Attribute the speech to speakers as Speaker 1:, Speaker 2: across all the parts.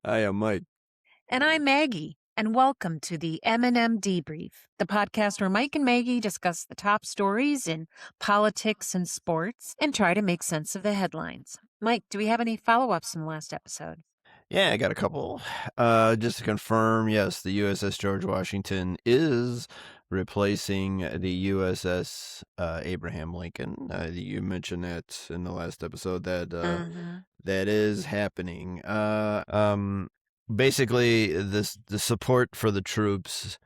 Speaker 1: I am Mike.
Speaker 2: And I'm Maggie, and welcome to the M&M Debrief, the podcast where Mike and Maggie discuss the top stories in politics and sports and try to make sense of the headlines. Mike, do we have any follow-ups from the last episode?
Speaker 1: Yeah, I got a couple. Just to confirm, yes, the USS George Washington is replacing the USS Abraham Lincoln. You mentioned that in the last episode that that is happening. Basically, the support for the troops,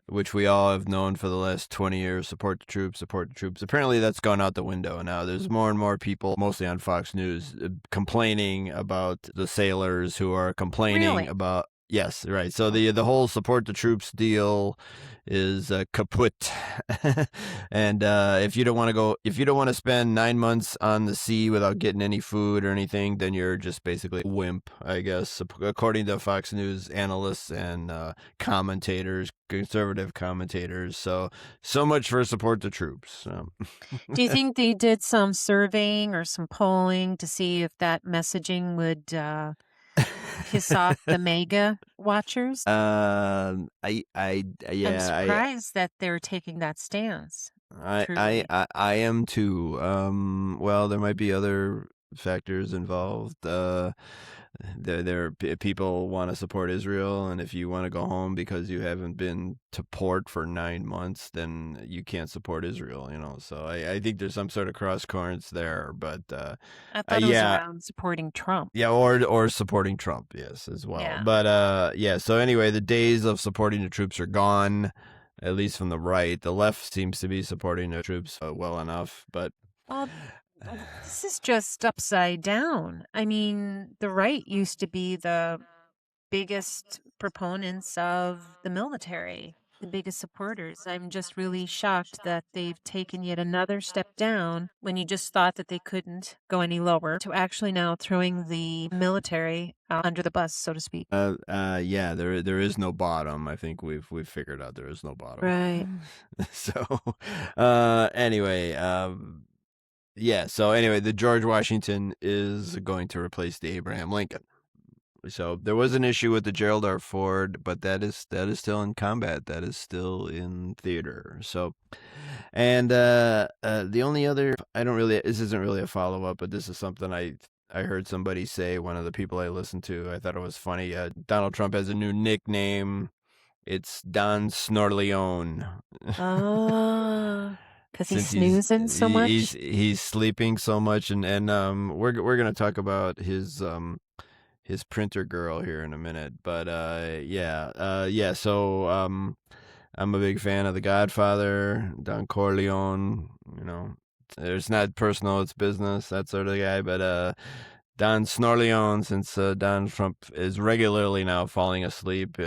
Speaker 1: which we all have known for the last 20 years, support the troops, support the troops. Apparently that's gone out the window now. There's more and more people, mostly on Fox News, complaining about the sailors who are complaining
Speaker 2: Really?
Speaker 1: about. Yes, right. So the whole support the troops deal is kaput. And if you don't want to spend 9 months on the sea without getting any food or anything, then you're just basically a wimp, I guess, according to Fox News analysts and commentators, conservative commentators. So much for support the troops.
Speaker 2: Do you think they did some surveying or some polling to see if that messaging would piss off the mega watchers?
Speaker 1: I'm
Speaker 2: surprised that they're taking that stance. Truly.
Speaker 1: I am too. Well, there might be other factors involved. People want to support Israel, and if you want to go home because you haven't been to port for 9 months, then you can't support Israel. So I think there's some sort of cross currents there. But
Speaker 2: I thought it was around supporting Trump.
Speaker 1: Yeah, or supporting Trump, yes, as well.
Speaker 2: Yeah.
Speaker 1: But yeah. So anyway, the days of supporting the troops are gone. At least from the right. The left seems to be supporting the troops well enough, but...
Speaker 2: Well, this is just upside down. I mean, the right used to be the biggest proponents of the military, the biggest supporters. I'm just really shocked that they've taken yet another step down when you just thought that they couldn't go any lower to actually now throwing the military under the bus, so to speak.
Speaker 1: Yeah, there is no bottom. I think we've figured out there is no bottom.
Speaker 2: Right.
Speaker 1: So, anyway, yeah. So anyway, the George Washington is going to replace the Abraham Lincoln. So there was an issue with the Gerald R. Ford, but that is still in combat. That is still in theater. So, and the only other, this isn't really a follow up, but this is something I heard somebody say. One of the people I listened to, I thought it was funny. Donald Trump has a new nickname. It's Don Snoreleone.
Speaker 2: Oh. Because he's snoozing so much.
Speaker 1: He's sleeping so much, and we're gonna talk about his printer girl here in a minute, but yeah. So I'm a big fan of The Godfather, Don Corleone. It's not personal, it's business, that sort of guy. But Don Snoreleone, since Donald Trump is regularly now falling asleep.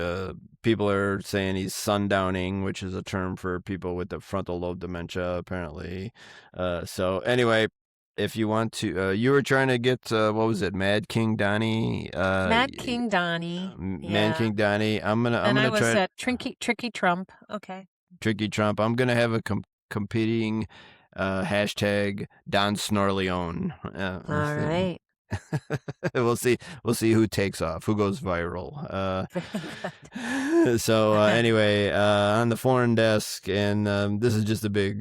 Speaker 1: People are saying he's sundowning, which is a term for people with the frontal lobe dementia, apparently. So anyway, if you want to, you were trying to get, what was it, Mad King Donnie?
Speaker 2: Mad King Donnie.
Speaker 1: Mad King Donnie. I'm gonna
Speaker 2: I was
Speaker 1: try.
Speaker 2: Tricky Trump. Okay.
Speaker 1: Tricky Trump. I'm gonna have a competing hashtag Don Snoreleone.
Speaker 2: All right.
Speaker 1: We'll see who takes off, who goes viral. So anyway, on the foreign desk, and this is just a big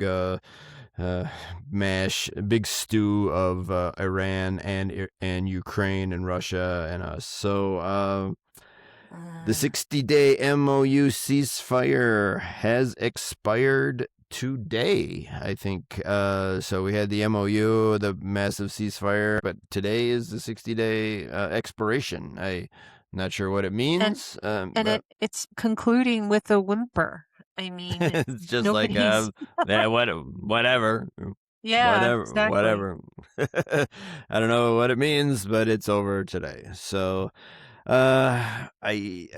Speaker 1: big stew of Iran and Ukraine and Russia and us. So the 60-day MOU ceasefire has expired today, I think. So we had the MOU, the massive ceasefire, but today is the 60-day expiration. I'm not sure what it means.
Speaker 2: It's concluding with a whimper. I mean,
Speaker 1: it's just like, yeah, whatever.
Speaker 2: Yeah, exactly.
Speaker 1: Whatever. I don't know what it means, but it's over today. So I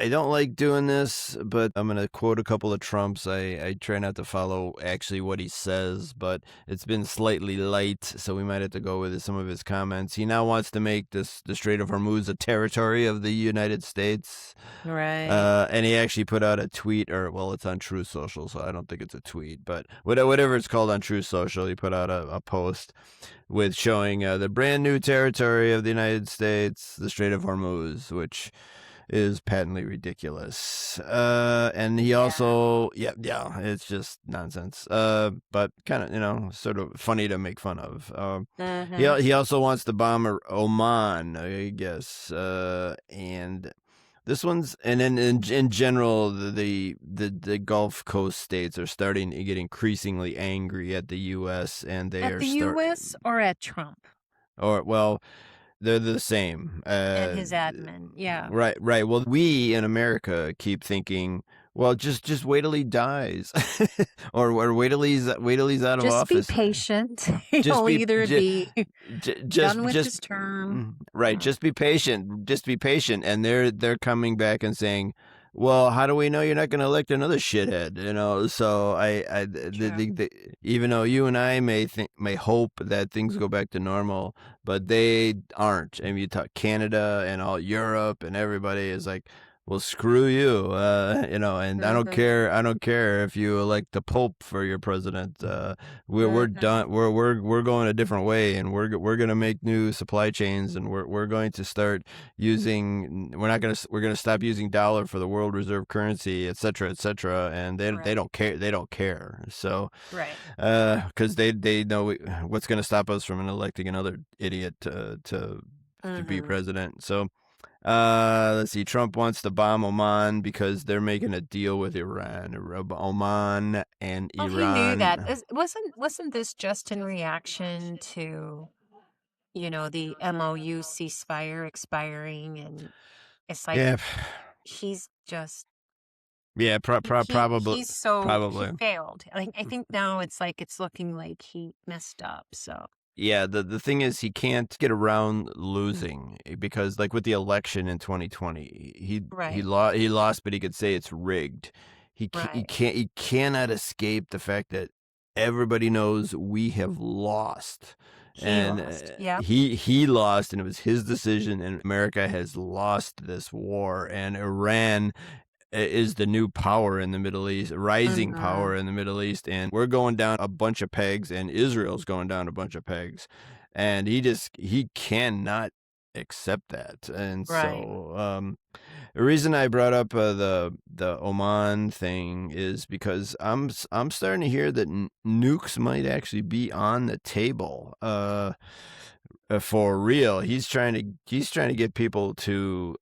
Speaker 1: don't like doing this, but I'm going to quote a couple of Trumps. I try not to follow actually what he says, but it's been slightly light, so we might have to go with some of his comments. He now wants to make the Strait of Hormuz a territory of the United States.
Speaker 2: Right.
Speaker 1: And he actually put out a tweet, or, well, it's on True Social, so I don't think it's a tweet, but whatever it's called on True Social, he put out a post with showing the brand new territory of the United States, the Strait of Hormuz, which is patently ridiculous. And he
Speaker 2: Yeah.
Speaker 1: also, yeah, it's just nonsense. But kind of, sort of funny to make fun of.
Speaker 2: Mm-hmm.
Speaker 1: He also wants to bomb Oman, I guess. And this one's, and then in general, the Gulf Coast states are starting to get increasingly angry at the U.S. and they
Speaker 2: At
Speaker 1: are
Speaker 2: the U.S. or at Trump
Speaker 1: or well, they're the same.
Speaker 2: and his admin. Yeah.
Speaker 1: Right. Well, we in America keep thinking, well, just wait till he dies, or wait till he's out of
Speaker 2: Just be
Speaker 1: office.
Speaker 2: patient.
Speaker 1: Just
Speaker 2: He'll
Speaker 1: be
Speaker 2: either
Speaker 1: just
Speaker 2: be done with his term.
Speaker 1: right. Just be patient. Just be patient. And they're coming back and saying, well, how do we know you're not going to elect another shithead? So
Speaker 2: True.
Speaker 1: even though you and I may hope that things go back to normal, but they aren't. I mean, you talk Canada and all Europe and everybody is like, well, screw you, and
Speaker 2: Mm-hmm.
Speaker 1: I don't care if you elect the Pope for your president. We're
Speaker 2: Mm-hmm.
Speaker 1: done. We're going a different way, and we're gonna make new supply chains, and we're going to start using. We're gonna stop using dollar for the world reserve currency, et cetera, et cetera. And they
Speaker 2: Right.
Speaker 1: don't care. They don't care. So,
Speaker 2: Right.
Speaker 1: because they know what's gonna stop us from electing another idiot to be
Speaker 2: Mm-hmm.
Speaker 1: president. So. Let's see. Trump wants to bomb Oman because they're making a deal with Iran. Oman and
Speaker 2: Well, he knew that.
Speaker 1: Iran.
Speaker 2: Wasn't this just in reaction to, the MOU ceasefire expiring? And it's like
Speaker 1: Yeah,
Speaker 2: he's just
Speaker 1: yeah. Probably,
Speaker 2: he
Speaker 1: probably.
Speaker 2: failed. I think now it's like it's looking like he messed up. So
Speaker 1: Yeah, the thing is he can't get around losing because like with the election in 2020,
Speaker 2: right,
Speaker 1: he lost, but he could say it's rigged.
Speaker 2: right.
Speaker 1: He cannot escape the fact that everybody knows we have lost.
Speaker 2: He
Speaker 1: And
Speaker 2: lost. Yep.
Speaker 1: he lost, and it was his decision. And America has lost this war, and Iran is the new power in the Middle East, rising
Speaker 2: Mm-hmm.
Speaker 1: power in the Middle East, and we're going down a bunch of pegs, and Israel's going down a bunch of pegs, and he cannot accept that, and
Speaker 2: Right.
Speaker 1: so the reason I brought up the Oman thing is because I'm starting to hear that nukes might actually be on the table, for real. He's trying to get people to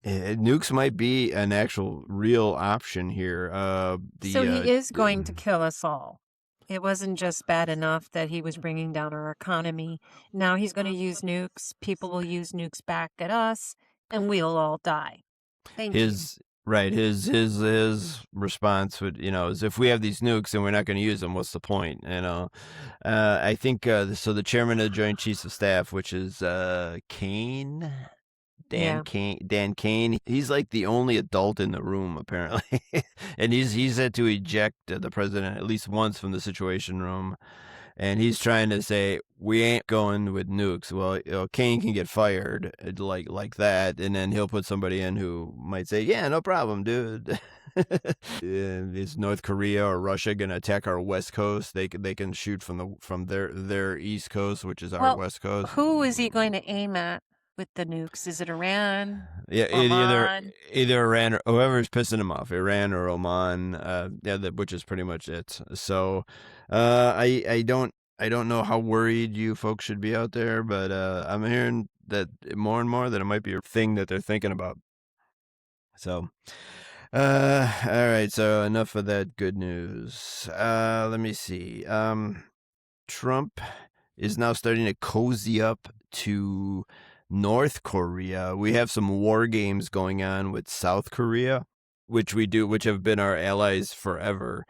Speaker 1: nukes might be an actual real option here.
Speaker 2: So he is going to kill us all. It wasn't just bad enough that he was bringing down our economy. Now he's going to use nukes. People will use nukes back at us, and we'll all die. Thank you.
Speaker 1: his right his response would is if we have these nukes and we're not going to use them, what's the point? I think so. The chairman of the Joint Chiefs of Staff, which is Kane.
Speaker 2: Yeah.
Speaker 1: Dan Kane, he's like the only adult in the room apparently, and he's had to eject the president at least once from the Situation Room, and he's trying to say we ain't going with nukes. Well, Kane can get fired like that, and then he'll put somebody in who might say, yeah, no problem, dude. Is North Korea or Russia gonna attack our west coast? They can shoot from their east coast, which is our
Speaker 2: Well,
Speaker 1: west coast.
Speaker 2: who is he going to aim at with the nukes? Is it Iran?
Speaker 1: Yeah,
Speaker 2: Oman?
Speaker 1: either Iran or whoever's pissing him off, Iran or Oman. Which is pretty much it. So, I don't know how worried you folks should be out there, but I'm hearing that more and more that it might be a thing that they're thinking about. So, all right. So enough of that good news. Let me see. Trump is now starting to cozy up to North Korea. We have some war games going on with South Korea, which have been our allies forever.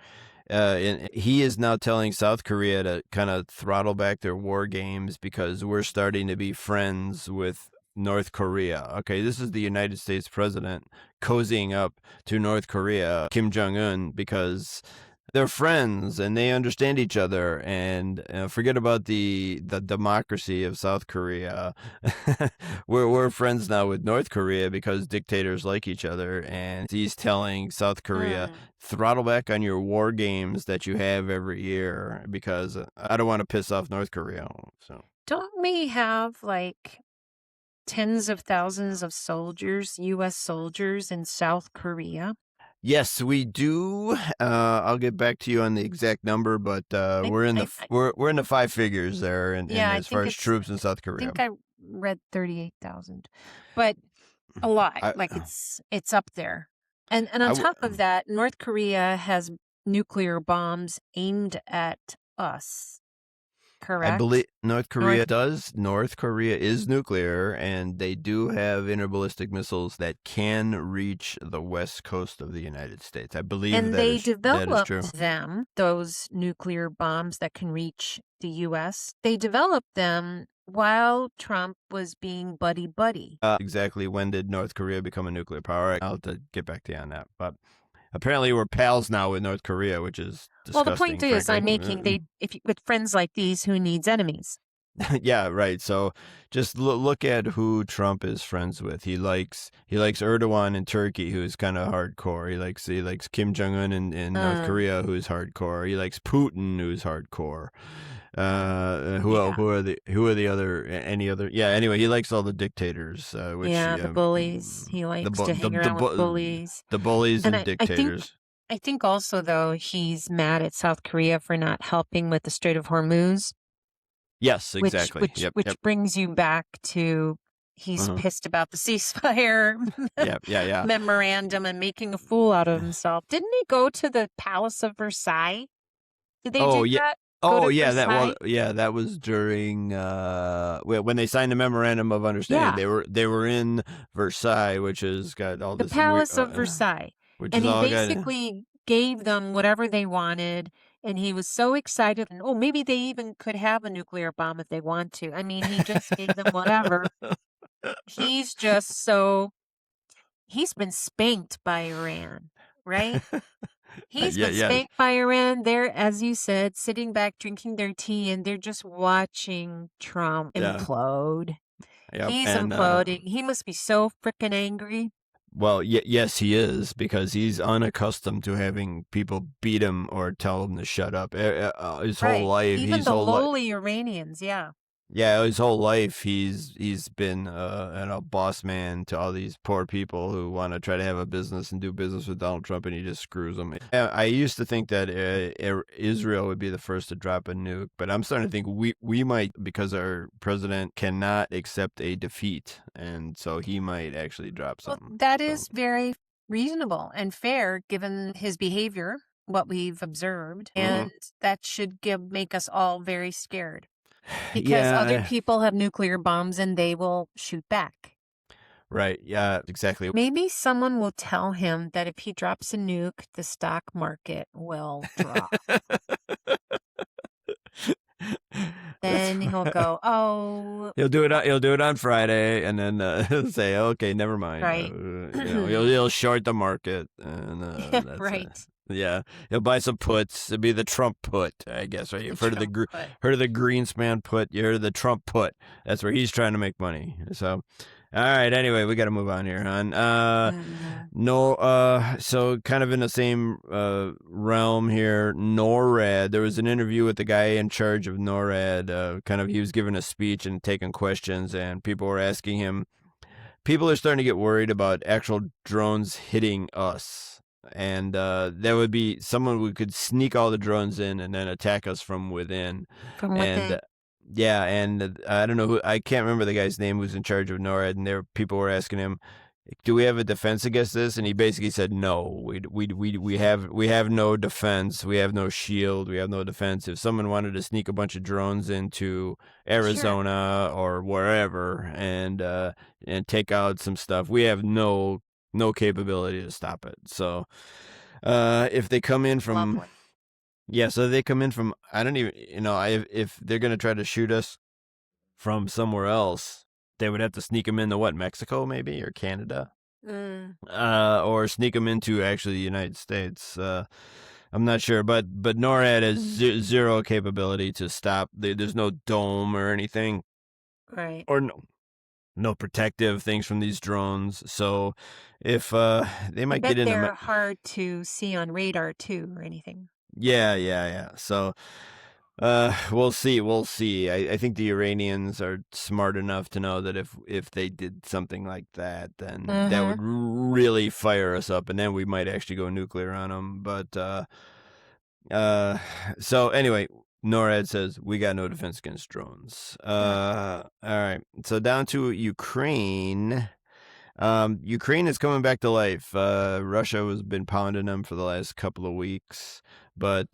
Speaker 1: And he is now telling South Korea to kind of throttle back their war games because we're starting to be friends with North Korea. Okay, this is the United States president cozying up to North Korea, Kim Jong Un, because they're friends and they understand each other, and forget about the democracy of South Korea. We're friends now with North Korea because dictators like each other, and he's telling South Korea,
Speaker 2: Mm.
Speaker 1: throttle back on your war games that you have every year because I don't want to piss off North Korea. So
Speaker 2: Don't we have tens of thousands of soldiers, U.S. soldiers in South Korea?
Speaker 1: Yes, we do. I'll get back to you on the exact number, but
Speaker 2: I,
Speaker 1: we're in the
Speaker 2: I, I
Speaker 1: we're in the five figures there, and
Speaker 2: yeah, I
Speaker 1: as far
Speaker 2: think
Speaker 1: as
Speaker 2: it's.
Speaker 1: troops in South
Speaker 2: I
Speaker 1: Korea,
Speaker 2: think I read 38,000, but a lot.
Speaker 1: I
Speaker 2: Like it's up there. And
Speaker 1: I
Speaker 2: on
Speaker 1: w-
Speaker 2: top of that, North Korea has nuclear bombs aimed at us.
Speaker 1: I believe
Speaker 2: Correct?
Speaker 1: North
Speaker 2: North
Speaker 1: Korea does. North Korea is nuclear, and they do have interballistic missiles that can reach the west coast of the United States. I believe
Speaker 2: And they
Speaker 1: that is true.
Speaker 2: developed them, those nuclear bombs that can reach the US. They developed them while Trump was being buddy-buddy.
Speaker 1: Exactly when did North Korea become a nuclear power? I'll have to get back to you on that, but apparently we're pals now with North Korea, which is
Speaker 2: Well, the point
Speaker 1: disgusting,
Speaker 2: is,
Speaker 1: frankly.
Speaker 2: I'm making with friends like these, who needs enemies?
Speaker 1: Yeah, right. So just look at who Trump is friends with. He likes Erdogan in Turkey, who's kind of hardcore. He likes Kim Jong Un in North
Speaker 2: Uh,
Speaker 1: Korea, who's hardcore. He likes Putin, who's hardcore.
Speaker 2: yeah,
Speaker 1: Who are the other any other? Yeah. Anyway, he likes all the dictators, which
Speaker 2: yeah, the bullies. He
Speaker 1: the
Speaker 2: likes
Speaker 1: bu-
Speaker 2: to
Speaker 1: the
Speaker 2: hang
Speaker 1: the
Speaker 2: around with
Speaker 1: bu-
Speaker 2: bullies.
Speaker 1: the bullies
Speaker 2: And
Speaker 1: and
Speaker 2: I think
Speaker 1: dictators.
Speaker 2: I think also though he's mad at South Korea for not helping with the Strait of Hormuz.
Speaker 1: Yes,
Speaker 2: Which
Speaker 1: exactly.
Speaker 2: which
Speaker 1: Yep,
Speaker 2: which
Speaker 1: yep.
Speaker 2: brings you back to he's
Speaker 1: Uh-huh.
Speaker 2: pissed about the ceasefire
Speaker 1: Yeah, yeah, yeah.
Speaker 2: memorandum and making a fool out of himself. Didn't he go to the Palace of Versailles? Did they
Speaker 1: Oh
Speaker 2: do
Speaker 1: yeah.
Speaker 2: that? Go
Speaker 1: Oh
Speaker 2: to
Speaker 1: yeah,
Speaker 2: Versailles?
Speaker 1: that was during when they signed the memorandum of understanding.
Speaker 2: Yeah,
Speaker 1: They were in Versailles, which has got all
Speaker 2: the
Speaker 1: this weird,
Speaker 2: Palace of Versailles.
Speaker 1: which
Speaker 2: And
Speaker 1: is
Speaker 2: he
Speaker 1: all got.
Speaker 2: basically gave them whatever they wanted. And he was so excited. And oh, maybe they even could have a nuclear bomb if they want to. I mean, he just gave them whatever. He's just so, he's been spanked by Iran, right? He's
Speaker 1: Yeah,
Speaker 2: been
Speaker 1: yeah,
Speaker 2: spanked by Iran. They're, as you said, sitting back drinking their tea and they're just watching Trump
Speaker 1: yeah,
Speaker 2: implode.
Speaker 1: yep.
Speaker 2: He's
Speaker 1: And
Speaker 2: imploding. He must be so freaking angry.
Speaker 1: well, yes, he is because he's unaccustomed to having people beat him or tell him to shut up. His whole
Speaker 2: Right.
Speaker 1: life,
Speaker 2: Even the lowly Iranians, yeah.
Speaker 1: yeah, his whole life he's been a boss man to all these poor people who want to try to have a business and do business with Donald Trump, and he just screws them. I used to think that Israel would be the first to drop a nuke, but I'm starting to think we might, because our president cannot accept a defeat, and so he might actually drop
Speaker 2: Well,
Speaker 1: something.
Speaker 2: that
Speaker 1: So
Speaker 2: is very reasonable and fair given his behavior, what we've observed, and that should make us all very scared. Because other
Speaker 1: yeah,
Speaker 2: people have nuclear bombs and they will shoot back.
Speaker 1: right, yeah, exactly.
Speaker 2: Maybe someone will tell him that if he drops a nuke, the stock market will drop.
Speaker 1: That's
Speaker 2: Then he'll go, oh,
Speaker 1: He'll do it on Friday, and then he'll say, "Okay, never mind."
Speaker 2: right.
Speaker 1: He'll short the market, and
Speaker 2: Yeah,
Speaker 1: that's it.
Speaker 2: right.
Speaker 1: Yeah, he'll buy some puts. It'll be the Trump put, I guess. Right?
Speaker 2: The
Speaker 1: You've heard of
Speaker 2: Trump put.
Speaker 1: heard of the Greenspan put. You heard of the Trump put. That's where he's trying to make money. So, all right. Anyway, we got to move on here, hon. No. So kind of in the same realm here, NORAD. There was an interview with the guy in charge of NORAD. Kind of, he was giving a speech and taking questions, and people were asking him. People are starting to get worried about actual drones hitting us. And there would be someone who could sneak all the drones in and then attack us from within.
Speaker 2: From
Speaker 1: And
Speaker 2: within.
Speaker 1: yeah, and I don't know I can't remember the guy's name who's in charge of NORAD, and people were asking him, "Do we have a defense against this?" And he basically said, "No, we have no defense. We have no shield. We have no defense. If someone wanted to sneak a bunch of drones into
Speaker 2: Sure.
Speaker 1: Arizona or wherever and take out some stuff, we have no capability to stop it." So, if they come in from
Speaker 2: Lovely.
Speaker 1: yeah, so they come in from, I don't even, if they're gonna try to shoot us from somewhere else, they would have to sneak them into what, Mexico maybe, or Canada,
Speaker 2: Mm,
Speaker 1: or sneak them into actually the United States. I'm not sure, but NORAD has zero capability to stop. There's no dome or anything,
Speaker 2: right.
Speaker 1: or no protective things from these drones. So if they
Speaker 2: I
Speaker 1: might
Speaker 2: bet
Speaker 1: get into,
Speaker 2: they're hard to see on radar too or anything.
Speaker 1: yeah, yeah, yeah. So We'll see. We'll see. I think the Iranians are smart enough to know that if they did something like that, then that
Speaker 2: Mm-hmm.
Speaker 1: would really fire us up, and then we might actually go nuclear on them. But uh, so anyway, NORAD says we got no defense against drones. All right. So down to Ukraine. Ukraine is coming back to life. Russia has been pounding them for the last couple of weeks, but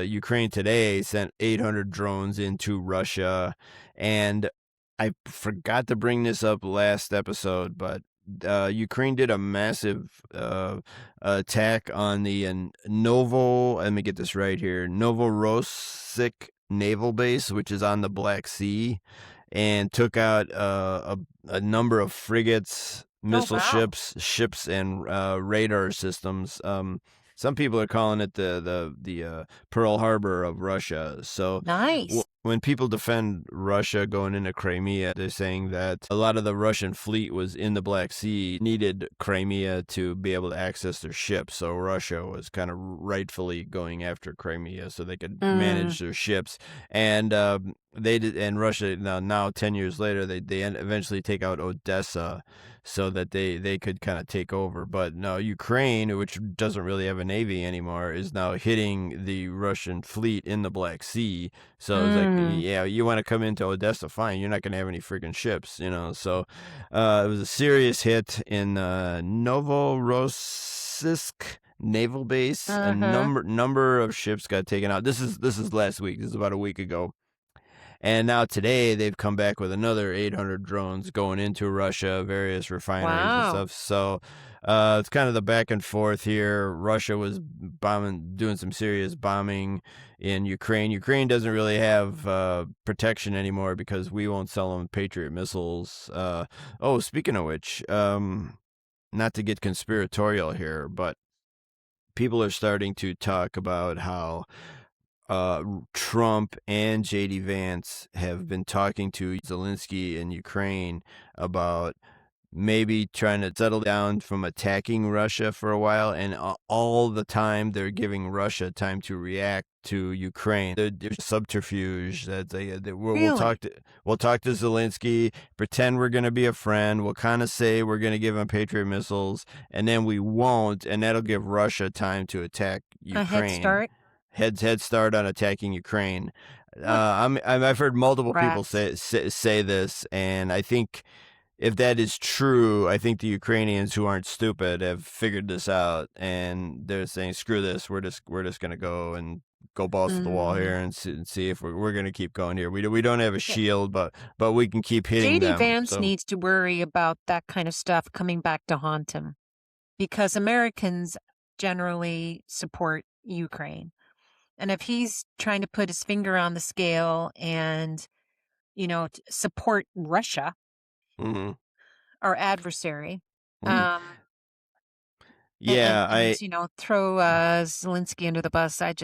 Speaker 1: Ukraine today sent 800 drones into Russia, and I forgot to bring this up last episode, but Ukraine did a massive attack on the let me get this right here, Novorossiysk naval base, which is on the Black Sea, and took out a number of frigates,
Speaker 2: Oh,
Speaker 1: missile
Speaker 2: wow.
Speaker 1: ships, and radar systems. Some people are calling it the Pearl Harbor of Russia. So
Speaker 2: Nice.
Speaker 1: when people defend Russia going into Crimea, they're saying that a lot of the Russian fleet was in the Black Sea, needed Crimea to be able to access their ships. So Russia was kind of rightfully going after Crimea so they could
Speaker 2: Mm.
Speaker 1: manage their ships. And they did, and Russia now 10 years later, they eventually take out Odessa so that they could kind of take over. But no, Ukraine, which doesn't really have a navy anymore, is now hitting the Russian fleet in the Black Sea. So it's like,
Speaker 2: Mm.
Speaker 1: yeah, you want to come into Odessa, fine. You're not going to have any freaking ships, you know. So it was a serious hit in Novorossiysk naval base. A
Speaker 2: Uh-huh.
Speaker 1: number of ships got taken out. This is last week. This is about a week ago. And now today they've come back with another 800 drones going into Russia, various refineries and
Speaker 2: Wow.
Speaker 1: stuff. So it's kind of the back and forth here. Russia was doing some serious bombing in Ukraine. Ukraine doesn't really have protection anymore because we won't sell them Patriot missiles. Speaking of which, not to get conspiratorial here, but people are starting to talk about how Trump and JD Vance have been talking to Zelensky in Ukraine about maybe trying to settle down from attacking Russia for a while, and all the time they're giving Russia time to react to Ukraine. There's subterfuge that
Speaker 2: Really?
Speaker 1: we'll talk to Zelensky, pretend we're going to be a friend, we'll kind of say we're going to give him Patriot missiles, and then we won't, and that'll give Russia time to attack
Speaker 2: A head
Speaker 1: Ukraine.
Speaker 2: start?
Speaker 1: Head start on attacking Ukraine.
Speaker 2: What
Speaker 1: I've heard multiple people
Speaker 2: rats?
Speaker 1: say this, and I think if that is true, I think the Ukrainians, who aren't stupid, have figured this out, and they're saying, "Screw this. We're just gonna go balls to the wall
Speaker 2: Mm.
Speaker 1: here and see if we're gonna keep going here. We don't have a
Speaker 2: Yeah.
Speaker 1: shield, but we can keep hitting
Speaker 2: JD
Speaker 1: them."
Speaker 2: Vance
Speaker 1: So,
Speaker 2: needs to worry about that kind of stuff coming back to haunt him because Americans generally support Ukraine. And if he's trying to put his finger on the scale and, support Russia,
Speaker 1: mhm.
Speaker 2: our adversary,
Speaker 1: Mhm.
Speaker 2: um, and,
Speaker 1: Yeah,
Speaker 2: and
Speaker 1: I.
Speaker 2: throw Zelensky under the bus, that's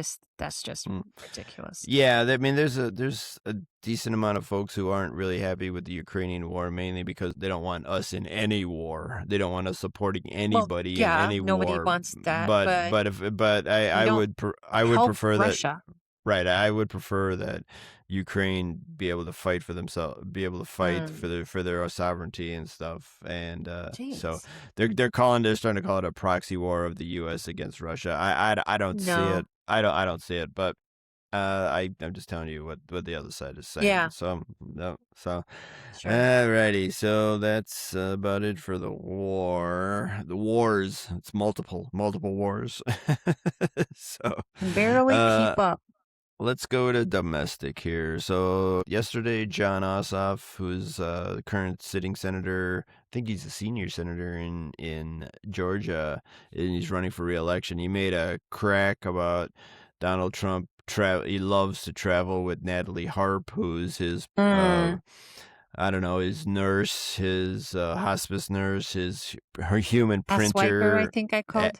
Speaker 2: just
Speaker 1: mm.
Speaker 2: ridiculous.
Speaker 1: Yeah, I mean, there's a decent amount of folks who aren't really happy with the Ukrainian war, mainly because they don't want us in any war. They don't want us supporting
Speaker 2: Well,
Speaker 1: anybody in
Speaker 2: yeah,
Speaker 1: any
Speaker 2: nobody
Speaker 1: war.
Speaker 2: wants that,
Speaker 1: But
Speaker 2: but you
Speaker 1: I
Speaker 2: don't
Speaker 1: would I would
Speaker 2: help
Speaker 1: prefer that.
Speaker 2: Russia.
Speaker 1: Right, I would prefer that Ukraine be able to fight for themselves, be able to fight
Speaker 2: Mm,
Speaker 1: for their sovereignty and stuff. And so
Speaker 2: jeez.
Speaker 1: they're starting to call it a proxy war of the U.S. against Russia. I don't see
Speaker 2: No.
Speaker 1: it. I don't see it, but I'm just telling you what the other side is saying.
Speaker 2: Yeah,
Speaker 1: So no, so
Speaker 2: sure.
Speaker 1: alrighty. So that's about it for the war. The wars. It's multiple wars. So,
Speaker 2: Can barely
Speaker 1: uh,
Speaker 2: keep up.
Speaker 1: let's go to domestic here. So yesterday, John Ossoff, who's the current sitting senator, I think he's a senior senator in Georgia, and he's running for re-election. He made a crack about Donald Trump. He loves to travel with Natalie Harp, who's his
Speaker 2: Mm,
Speaker 1: I don't know, his nurse, his hospice nurse, her human
Speaker 2: ass wiper, I
Speaker 1: printer,
Speaker 2: think I called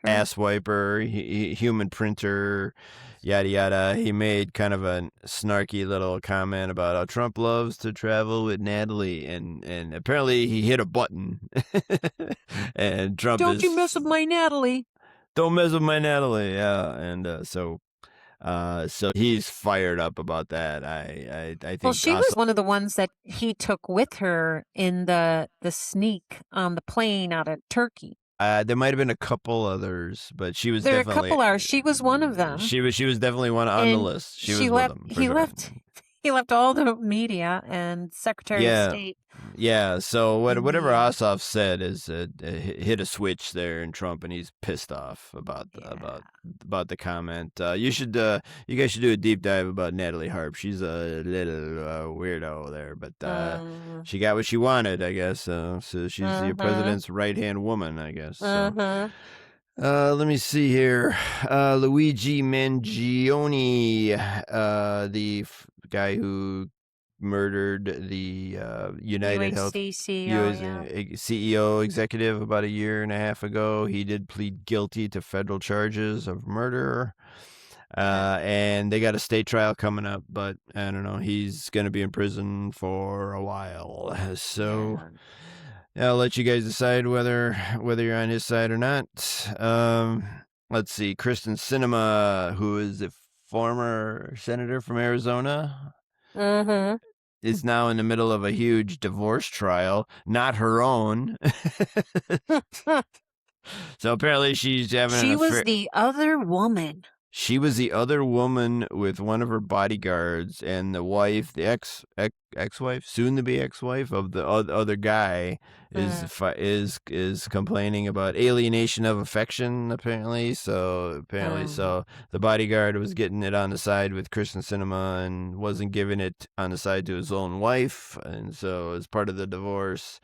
Speaker 2: her.
Speaker 1: ass wiper, human printer, yada yada. He made kind of a snarky little comment about how Trump loves to travel with Natalie, and apparently he hit a button, and Trump
Speaker 2: Don't you mess with
Speaker 1: is
Speaker 2: my Natalie.
Speaker 1: don't mess with my Natalie, yeah, and so. So he's fired up about that. I
Speaker 2: Well,
Speaker 1: think
Speaker 2: she was
Speaker 1: also
Speaker 2: one of the ones that he took with her in the sneak on the plane out of Turkey.
Speaker 1: there might have been a couple others, but she was
Speaker 2: There are a
Speaker 1: definitely
Speaker 2: couple hours. She was one of them,
Speaker 1: she was definitely one on the
Speaker 2: and
Speaker 1: list. She was with them for
Speaker 2: he
Speaker 1: sure.
Speaker 2: left he left all the media and Secretary of
Speaker 1: Yeah,
Speaker 2: State
Speaker 1: yeah. So
Speaker 2: in
Speaker 1: whatever
Speaker 2: the
Speaker 1: Ossoff said is hit a switch there in Trump, and he's pissed off
Speaker 2: yeah.
Speaker 1: about the comment. You guys should do a deep dive about Natalie Harp. She's a little weirdo there, but
Speaker 2: Uh,
Speaker 1: she got what she wanted, I guess. So she's the
Speaker 2: uh-huh.
Speaker 1: president's right hand woman, I guess. So.
Speaker 2: Uh-huh.
Speaker 1: Let me see here. Luigi Mangione, guy who murdered the United Health
Speaker 2: UHC CEO,
Speaker 1: US
Speaker 2: yeah.
Speaker 1: CEO executive about a year and a half ago. He did plead guilty to federal charges of murder.
Speaker 2: Yeah.
Speaker 1: And they got a state trial coming up, but I don't know. He's going to be in prison for a while. So
Speaker 2: Yeah.
Speaker 1: I'll let you guys decide whether you're on his side or not. Let's see. Kristen Sinema, who is a former senator from Arizona,
Speaker 2: Uh-huh.
Speaker 1: is now in the middle of a huge divorce trial, not her own. So apparently she's having an
Speaker 2: She was
Speaker 1: affair.
Speaker 2: the other woman.
Speaker 1: She was the other woman with one of her bodyguards, and the wife, the ex-wife, soon to be ex-wife of the other guy,
Speaker 2: Uh,
Speaker 1: is complaining about alienation of affection. So the bodyguard was getting it on the side with Kristen Sinema and wasn't giving it on the side to his own wife, and so as part of the divorce.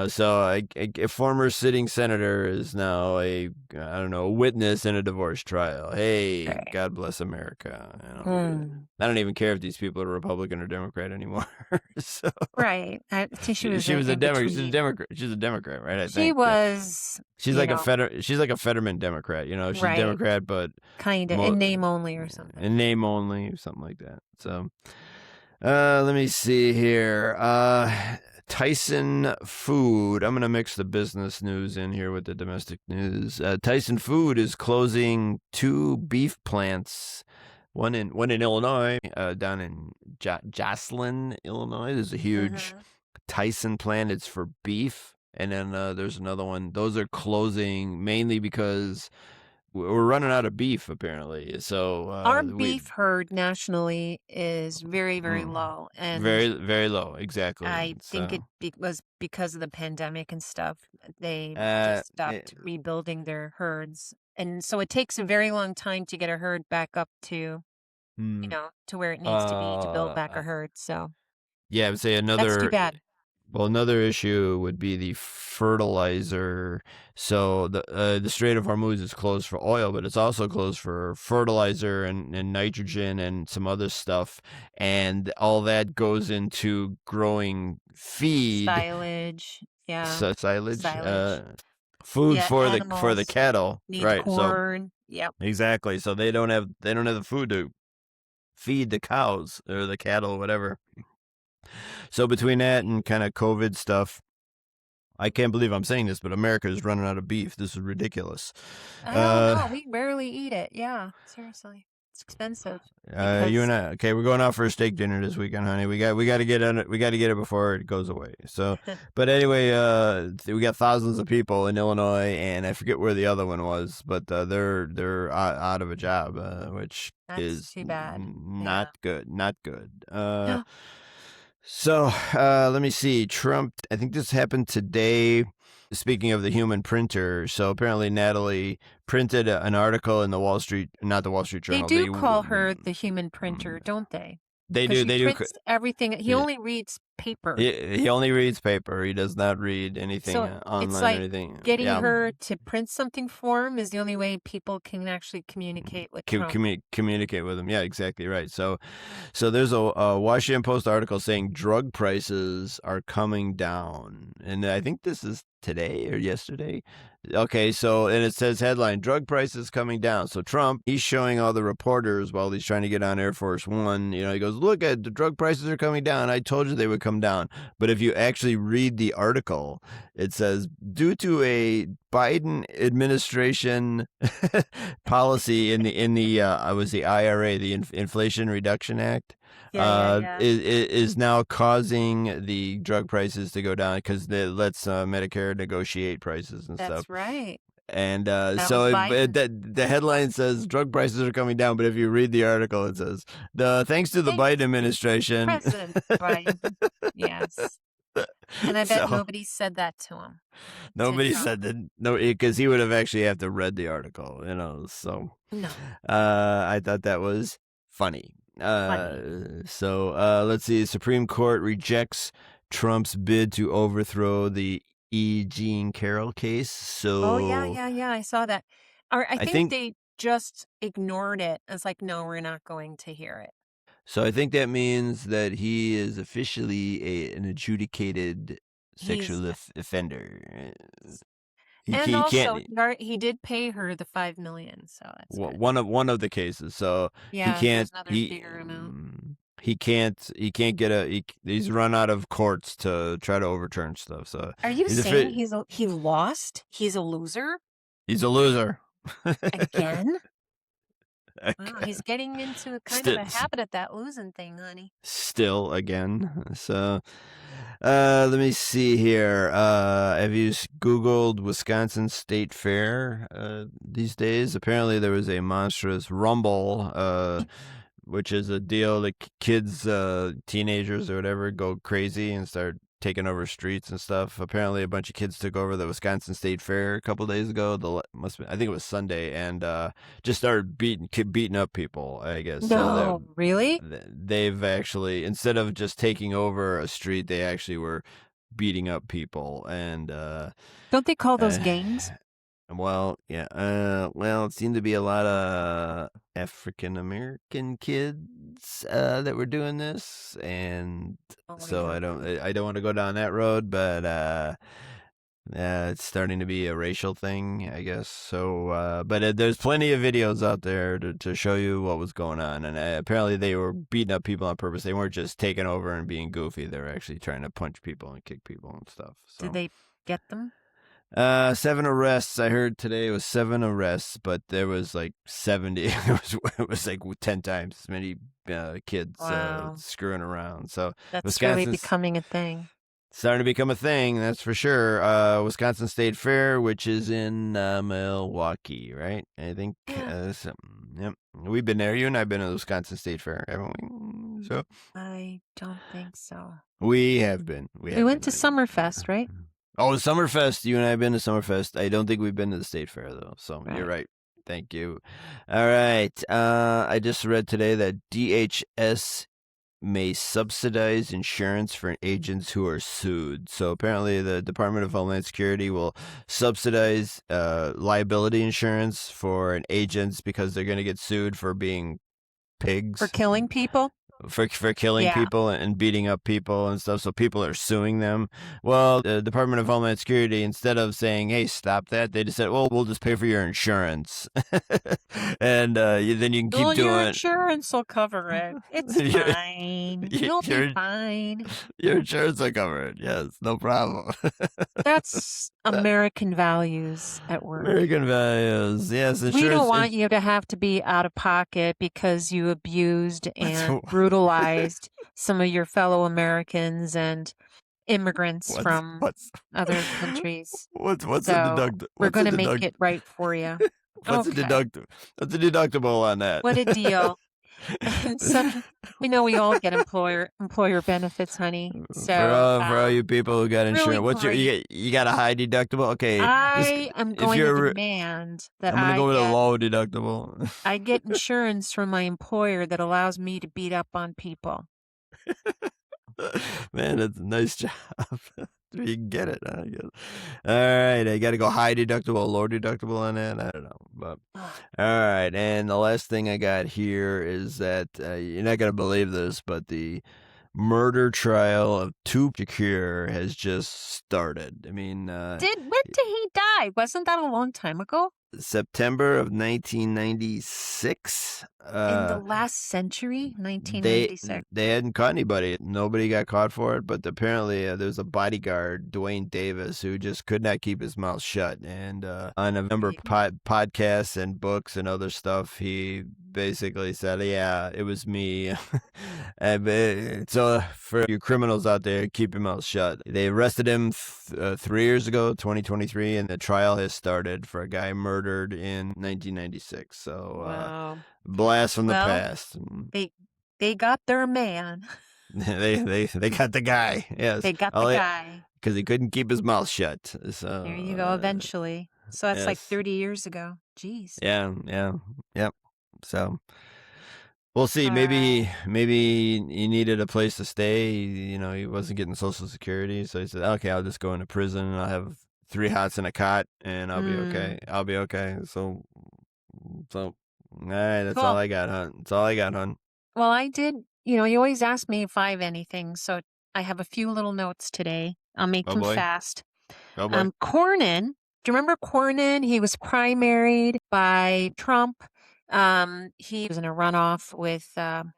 Speaker 1: So a former sitting senator is now a witness in a divorce trial. Hey,
Speaker 2: right.
Speaker 1: God bless America.
Speaker 2: Hmm.
Speaker 1: I don't even care if these people are Republican or Democrat anymore. So
Speaker 2: Right. I think she was
Speaker 1: she was a
Speaker 2: in
Speaker 1: Democrat. She's a
Speaker 2: between.
Speaker 1: Democrat. She's a Democrat, right? I
Speaker 2: She
Speaker 1: think
Speaker 2: was,
Speaker 1: she's like she's like a Fetterman Democrat. She's a
Speaker 2: right.
Speaker 1: Democrat, but
Speaker 2: Kind of in
Speaker 1: mo-
Speaker 2: name only or something.
Speaker 1: in name only, or something like that. So. Let me see here. Tyson Food. I'm gonna mix the business news in here with the domestic news. Tyson Food is closing 2 beef plants. One in Illinois, down in Joslyn, Illinois. There's a huge
Speaker 2: Mm-hmm.
Speaker 1: Tyson plant. It's for beef, and then there's another one. Those are closing mainly because we're running out of beef apparently. So
Speaker 2: Our
Speaker 1: we
Speaker 2: beef herd nationally is very, very
Speaker 1: mm,
Speaker 2: low. And
Speaker 1: very very low, exactly.
Speaker 2: I think
Speaker 1: So
Speaker 2: was because of the pandemic and stuff. They
Speaker 1: uh,
Speaker 2: just
Speaker 1: eh,
Speaker 2: stopped rebuilding their herds. And so it takes a very long time to get a herd back up to,
Speaker 1: hmm,
Speaker 2: to where it needs to be to build back a
Speaker 1: uh,
Speaker 2: herd. So
Speaker 1: yeah, I would say
Speaker 2: that's too bad.
Speaker 1: another issue would be the fertilizer. So the Strait of Hormuz is closed for oil, but it's also closed for fertilizer and nitrogen and some other stuff, and all that goes into growing feed,
Speaker 2: Silage. Yeah.
Speaker 1: silage,
Speaker 2: Silage.
Speaker 1: food
Speaker 2: Yeah.
Speaker 1: for the
Speaker 2: Animals
Speaker 1: cattle,
Speaker 2: need
Speaker 1: right? So
Speaker 2: corn. Yep.
Speaker 1: exactly. So they don't have the food to feed the cows or the cattle, whatever. So between that and kind of COVID stuff, I can't believe I'm saying this, but America is running out of beef. This is ridiculous.
Speaker 2: I don't
Speaker 1: Uh,
Speaker 2: know. We barely eat it. Yeah. Seriously. It's expensive
Speaker 1: you
Speaker 2: because
Speaker 1: and I, okay, we're going out for a steak dinner this weekend, honey. We got to get on it. We got to get it before it goes away. So, but anyway, we got thousands of people in Illinois, and I forget where the other one was, but they're out of a job, which
Speaker 2: that's
Speaker 1: is
Speaker 2: too bad.
Speaker 1: not
Speaker 2: Yeah.
Speaker 1: good. Not good.
Speaker 2: No.
Speaker 1: So let me see. Trump, I think this happened today. Speaking of the human printer, so apparently Natalie printed an article in not the Wall Street
Speaker 2: They
Speaker 1: Journal.
Speaker 2: do call her the human printer, don't they? Because she
Speaker 1: They do.
Speaker 2: prints everything. He
Speaker 1: Yeah.
Speaker 2: only reads paper.
Speaker 1: He only reads paper. He does not read anything
Speaker 2: So it's
Speaker 1: online or
Speaker 2: like
Speaker 1: anything.
Speaker 2: getting
Speaker 1: Yeah.
Speaker 2: her to print something for him is the only way people can actually communicate with Trump.
Speaker 1: Communicate with him. Yeah, exactly right. So there's a Washington Post article saying drug prices are coming down, and I think this is today or yesterday. Okay, so and it says headline: drug prices coming down. So Trump, he's showing all the reporters while he's trying to get on Air Force One. He goes, "Look at the drug prices are coming down. I told you they would come down. But if you actually read the article, it says, due to a Biden administration policy in the was the IRA, the Inflation Reduction Act,
Speaker 2: Yeah.
Speaker 1: is now causing the drug prices to go down because it lets Medicare negotiate prices and stuff.
Speaker 2: That's right.
Speaker 1: And
Speaker 2: That was Biden.
Speaker 1: the headline says drug prices are coming down, but if you read the article, it says thanks to the Biden administration.
Speaker 2: President Biden. Yes. And I bet nobody said that to him.
Speaker 1: Nobody said that. No, because he would have actually have to read the article, So
Speaker 2: no.
Speaker 1: I thought that was funny. So let's see. Supreme Court rejects Trump's bid to overthrow the Jean Carroll case. So
Speaker 2: oh yeah, I saw that. Or I think they just ignored it. It's like, no, we're not going to hear it.
Speaker 1: So I think that means that he is officially an adjudicated sexual offender.
Speaker 2: He did pay her the $5 million, so that's good.
Speaker 1: one of the cases. So
Speaker 2: yeah,
Speaker 1: he can't.
Speaker 2: Another bigger amount.
Speaker 1: He can't get he's run out of courts to try to overturn stuff. So
Speaker 2: are you saying he lost? He's a loser?
Speaker 1: He's a loser.
Speaker 2: Again? Wow, he's getting into a kind of a habit at that losing thing, honey.
Speaker 1: Still again. So let me see here. Have you Googled Wisconsin State Fair these days? Apparently there was a monstrous rumble, which is a deal that kids, teenagers or whatever, go crazy and start taking over streets and stuff. Apparently a bunch of kids took over the Wisconsin State Fair a couple days ago. I think it was Sunday, and just started beating up people, I guess.
Speaker 2: No, so really?
Speaker 1: They've actually, instead of just taking over a street, they actually were beating up people. And
Speaker 2: don't they call those gangs?
Speaker 1: Well, yeah. It seemed to be a lot of African American kids that were doing this, and so I don't want to go down that road, but it's starting to be a racial thing, I guess. So, but there's plenty of videos out there to show you what was going on, and apparently they were beating up people on purpose. They weren't just taking over and being goofy. They were actually trying to punch people and kick people and stuff. So.
Speaker 2: Did they get them?
Speaker 1: 7 arrests. I heard today it was 7 arrests, but there was like 70. It was like 10 times as many kids screwing around. So
Speaker 2: that's really becoming a thing.
Speaker 1: Starting to become a thing, that's for sure. Wisconsin State Fair, which is in Milwaukee, right? I think.
Speaker 2: Yeah.
Speaker 1: Yep. We've been there. You and I have been to the Wisconsin State Fair, haven't we? So
Speaker 2: I don't think so.
Speaker 1: We have been.
Speaker 2: We went to Summerfest, right?
Speaker 1: Oh, Summerfest. You and I have been to Summerfest. I don't think we've been to the State Fair, though. So You're right. Thank you. All right. I just read today that DHS may subsidize insurance for agents who are sued. So apparently the Department of Homeland Security will subsidize liability insurance for agents because they're going to get sued for being pigs.
Speaker 2: For killing people?
Speaker 1: For killing people and beating up people and stuff, so people are suing them. Well, the Department of Homeland Security, instead of saying, hey, stop that, they just said, well, we'll just pay for your insurance. And then you can keep doing it.
Speaker 2: Your insurance will cover it. It's fine. You'll be fine.
Speaker 1: Your insurance will cover it. Yes, no problem.
Speaker 2: That's American values at work.
Speaker 1: American values, yes.
Speaker 2: We don't want you to have to be out of pocket because you abused and brutalized some of your fellow Americans and immigrants from other countries.
Speaker 1: What's a deductible?
Speaker 2: We're going to make it right for you.
Speaker 1: What's a deductible on that?
Speaker 2: What a deal. So, we know we all get employer benefits, honey. So
Speaker 1: for all you people who got insurance, what's you got a high deductible? Okay,
Speaker 2: I am going to demand that
Speaker 1: I'm going to go with a low deductible.
Speaker 2: I get insurance from my employer that allows me to beat up on people.
Speaker 1: Man, that's a nice job. You can get it. I guess. All right, I got to go high deductible, low deductible on that. I don't know, but all right. And the last thing I got here is that you're not gonna believe this, but the murder trial of Tupac Shakur has just started. I mean,
Speaker 2: when did he die? Wasn't that a long time ago?
Speaker 1: September of 1996.
Speaker 2: In the last century,
Speaker 1: They
Speaker 2: 1996.
Speaker 1: they hadn't caught anybody. Nobody got caught for it, but apparently there's a bodyguard, Dwayne Davis, who just could not keep his mouth shut. And on a number of podcasts and books and other stuff, he basically said, "Yeah, it was me." So for you criminals out there, keep your mouth shut. They arrested him 3 years ago, 2023, and the trial has started for a guy murdered in 1996. So
Speaker 2: Wow.
Speaker 1: blast from the
Speaker 2: Well,
Speaker 1: past.
Speaker 2: they got their man.
Speaker 1: They got the guy. Yes.
Speaker 2: They got the guy.
Speaker 1: Because he couldn't keep his mouth shut.
Speaker 2: There
Speaker 1: So
Speaker 2: you go, eventually. So that's like
Speaker 1: yes.
Speaker 2: 30 years ago. Jeez.
Speaker 1: Yeah. Yep. So we'll see.
Speaker 2: All
Speaker 1: Maybe
Speaker 2: right.
Speaker 1: he needed a place to stay. You know, he wasn't getting Social Security, so he said, "Okay, I'll just go into prison and I'll have 3 hots and a cot, and I'll be okay. I'll be okay." So all right. That's all
Speaker 2: Cool.
Speaker 1: I got, hon. That's all I got, hon.
Speaker 2: Well, I did, you always ask me if I have anything, so I have a few little notes today. I'll make
Speaker 1: Oh
Speaker 2: them
Speaker 1: boy.
Speaker 2: fast.
Speaker 1: Oh boy.
Speaker 2: Cornyn, do you remember Cornyn? He was primaried by Trump. He was in a runoff with the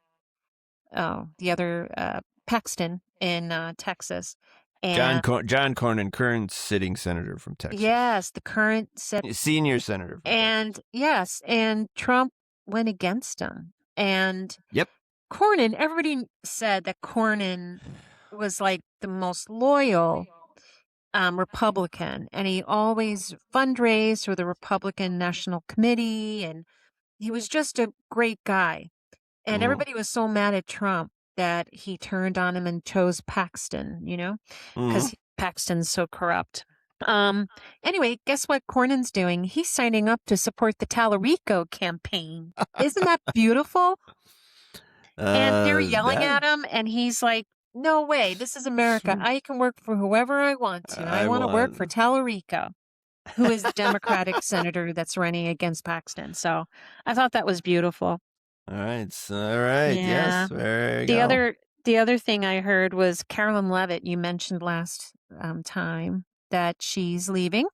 Speaker 2: other Paxton in Texas.
Speaker 1: John
Speaker 2: And
Speaker 1: Cornyn, current sitting senator from Texas.
Speaker 2: yes, the current
Speaker 1: Senior senator from Texas.
Speaker 2: yes, and Trump went against him. And
Speaker 1: Yep.
Speaker 2: Cornyn, everybody said that Cornyn was like the most loyal Republican, and he always fundraised for the Republican National Committee, and he was just a great guy. And everybody was so mad at Trump that he turned on him and chose Paxton, because Paxton's so corrupt. Anyway, guess what Cornyn's doing? He's signing up to support the Tallarico campaign. Isn't that beautiful? And they're yelling at him, and he's like, no way, this is America. I can work for whoever I want to. And I want to work for Tallarico, who is the Democratic senator that's running against Paxton. So I thought that was beautiful.
Speaker 1: All right. All right.
Speaker 2: Yeah.
Speaker 1: Yes. There you go.
Speaker 2: The other thing I heard was Carolyn Levitt. You mentioned last time that she's leaving,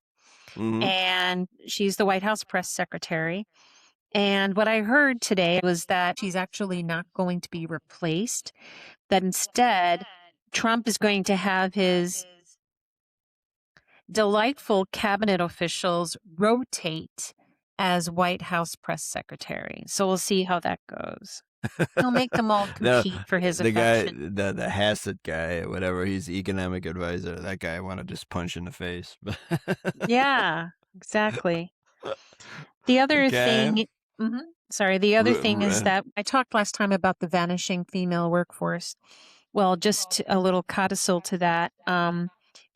Speaker 2: and she's the White House press secretary. And what I heard today was that she's actually not going to be replaced, that instead Trump is going to have his delightful cabinet officials rotate as White House press secretary. So we'll see how that goes. He'll make them all compete for his affection.
Speaker 1: The Hassett guy, whatever, he's economic advisor. That guy I want to just punch in the face.
Speaker 2: Yeah, exactly. The other thing, the other thing is that I talked last time about the vanishing female workforce. Well, just a little codicil to that.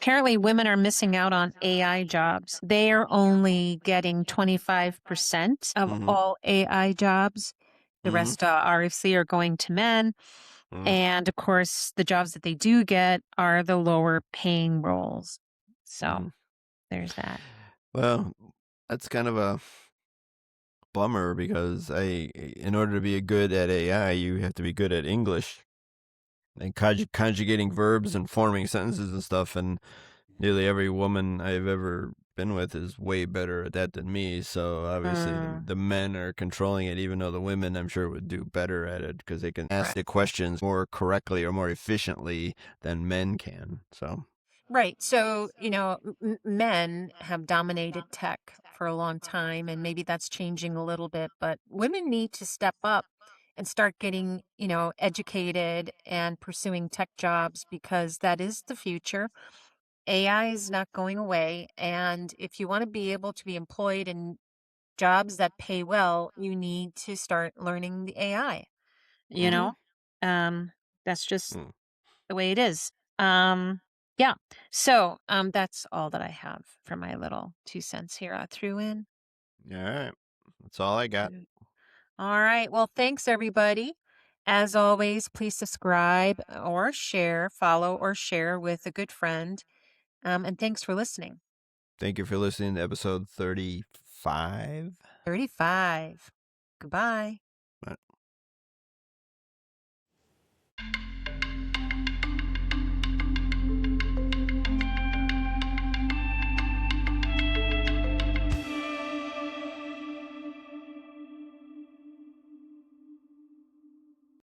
Speaker 2: Apparently, women are missing out on AI jobs. They are only getting 25% of all AI jobs. The rest, obviously, are going to men. And of course, the jobs that they do get are the lower paying roles. So there's that.
Speaker 1: Well, that's kind of a bummer because in order to be good at AI, you have to be good at English and conjugating verbs and forming sentences and stuff. And nearly every woman I've ever been with is way better at that than me. So obviously the men are controlling it, even though the women, I'm sure, would do better at it because they can ask the questions more correctly or more efficiently than men can. So.
Speaker 2: Right. So, men have dominated tech for a long time, and maybe that's changing a little bit, but women need to step up and start getting, educated and pursuing tech jobs because that is the future. AI is not going away. And if you want to be able to be employed in jobs that pay well, you need to start learning the AI. That's just the way it is. Yeah. So that's all that I have for my little 2 cents here I threw in.
Speaker 1: All right. That's all I got.
Speaker 2: All right. Well, thanks, everybody. As always, please subscribe or share, follow or share with a good friend. And thanks for listening.
Speaker 1: Thank you for listening to episode 35.
Speaker 2: 35. Goodbye.